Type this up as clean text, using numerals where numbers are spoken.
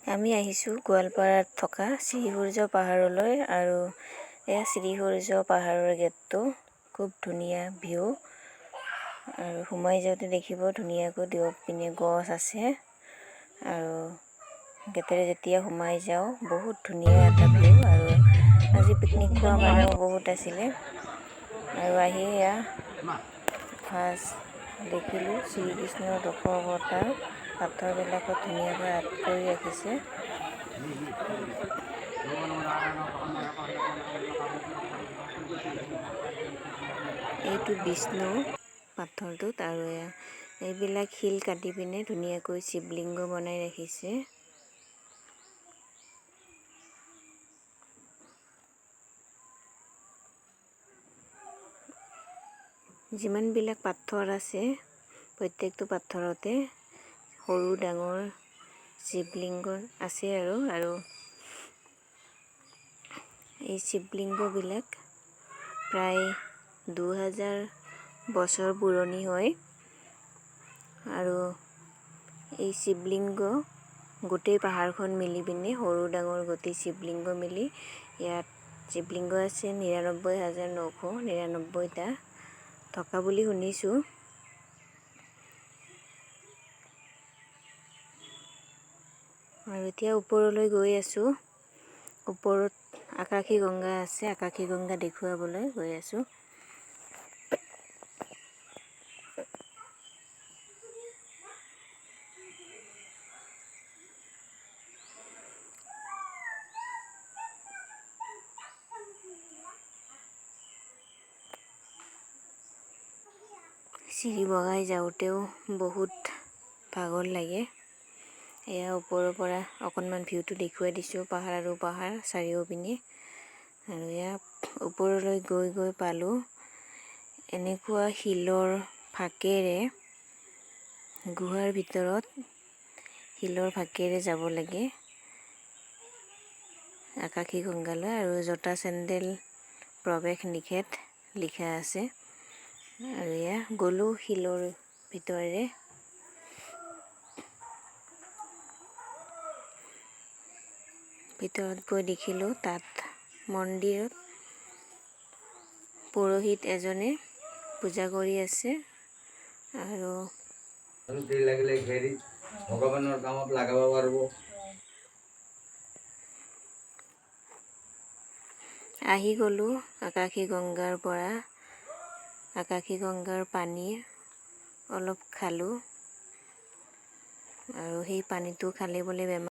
আমি আহিছোঁ গোৱালপাৰাত থকা শ্ৰীসূৰ্য পাহাৰলৈ আৰু এয়া শ্ৰীসূৰ্য পাহাৰৰ গেটটো খুব ধুনীয়া ভিউ আৰু সোমাই যাওঁতে দেখিব ধুনীয়াকৈ দুয়ো পিনে গছ আছে আৰু গেটেৰে যেতিয়া সোমাই যাওঁ বহুত ধুনীয়া এটা ভিউ আৰু আজি পিকনিক খোৱা মানুহ বহুত আছিলে আৰু আহি এয়া ফাৰ্ষ্ট দেখিলোঁ শ্ৰীকৃষ্ণৰ দশ অৱতাৰ পাথৰবিলাকত ধুনীয়াকৈ আৰ্ট কৰি ৰাখিছে। এইটো বিষ্ণু পাথৰটোত আৰু এইবিলাক শিল কাটি পিনে ধুনীয়াকৈ শিৱলিংগ বনাই ৰাখিছে। যিমানবিলাক পাথৰ আছে প্ৰত্যেকটো পাথৰতে সৰু ডাঙৰ শিৱলিংগ আছে আৰু এই শিৱলিংগবিলাক প্ৰায় 2000 বছৰ পুৰণি হয় আৰু এই শিৱলিংগ গোটেই পাহাৰখন মিলি পিনে সৰু ডাঙৰ গোটেই শিৱলিংগ মিলি ইয়াত শিৱলিংগ আছে 99,999টা থকা বুলি শুনিছোঁ। আৰু এতিয়া ওপৰলৈ গৈ আছোঁ। ওপৰত আকাশী গংগা আছে, আকাশী গংগা দেখুৱাবলৈ গৈ আছোঁ। চিৰি বগাই যাওঁতেও বহুত ভাগৰ লাগে। এয়া ওপৰৰ পৰা অকণমান ভিউটো দেখুৱাই দিছোঁ, পাহাৰ আৰু পাহাৰ চাৰিওপিনে। আৰু এয়া ওপৰলৈ গৈ পালোঁ। এনেকুৱা শিলৰ ফাকেৰে গুহাৰ ভিতৰত শিলৰ ফাকেৰে যাব লাগে আকাশী গংগালৈ আৰু জোতা চেণ্ডেল প্ৰৱেশ নিষেধ লিখা আছে। আৰু এয়া গ'লোঁ শিলৰ ভিতৰেৰে। ভিতৰত গৈ দেখিলোঁ তাত মন্দিৰত পুৰোহিত এজনে পূজা কৰি আছে আৰু ভগৱানৰ কামত লগাব পাৰিব। আহি গ'লোঁ আকাশী গংগাৰ পৰা। আকাশী গংগাৰ পানী অলপ খালোঁ আৰু সেই পানীটো খালে বোলে বেমাৰ